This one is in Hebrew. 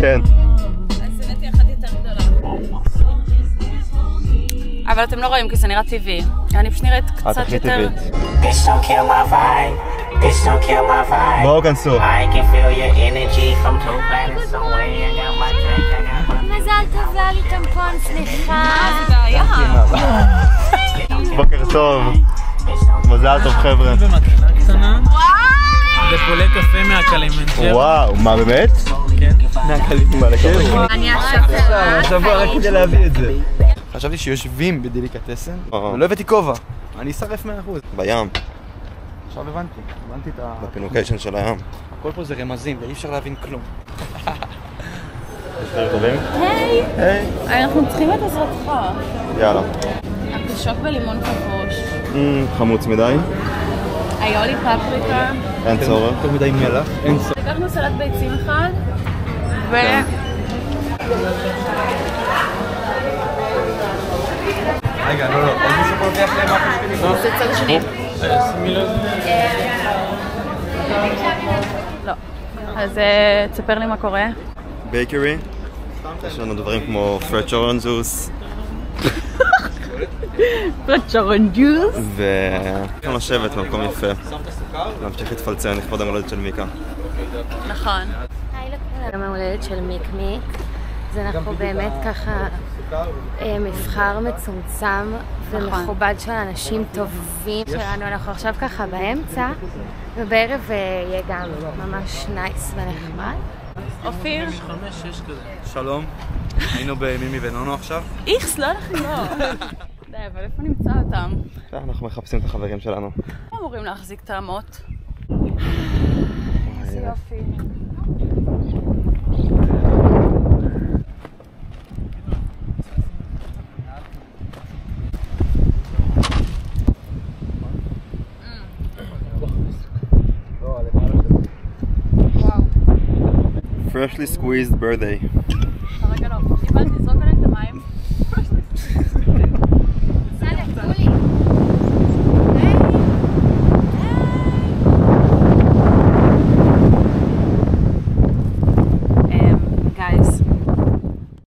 כן. אז הבאתי אחת יותר גדולה. אבל אתם לא רואים כי זה נראה טבעי. אני פשוט נראית קצת יותר... בואו כנסו. מזל טוב ואלי טמפון, סליחה. בוקר טוב. מזל טוב חבר'ה. במתנה קטנה. זה פולה קפה מהקלימנג'רו. וואו, מה באמת? כן, מהקלימנג'רו. אני השבוע רק כדי להביא את זה. חשבתי שיושבים בדליקטסן, ולא הבאתי כובע. אני אשרף 100%. בים. עכשיו הבנתי את ה... בפינוקיישן של הים. הכל פה זה רמזים, ואי אפשר להבין כלום. היי, אנחנו צריכים את עזרתך. יאללה. הפשוק בלימון כבוש. חמוץ מדי. היה לי פפריקה. אין צורך. יותר מדי מלח, אין צורך. לקחנו סלט ביצים אחד. ו... רגע, לא, עוד מישהו פה לוקח להם משהו שלי? זה צד השני. לא. אז תספר לי מה קורה. בייקרי. יש לנו דברים כמו פרץ' אורנג'וס. פרץ' אורנג'וס. ואנחנו לשבת במקום יפה. להמשיך להתפלצן לכבוד המולדת של מיקה. נכון. היי לכולם, המולדת של מיק מיק. אז אנחנו באמת ככה מבחר מצומצם ומכובד של אנשים טובים שלנו. אנחנו עכשיו ככה באמצע, ובערב יהיה גם ממש נייס ונחמד. אופיר? 5-6 כזה. שלום, היינו במימי ונונו עכשיו. איכס, לא הולך לא. די, אבל איפה נמצא אותם? אנחנו מחפשים את החברים שלנו. הם אמורים להחזיק טעמות. איזה יופי. Freshly squeezed birthday. רגע לא, קיבלתי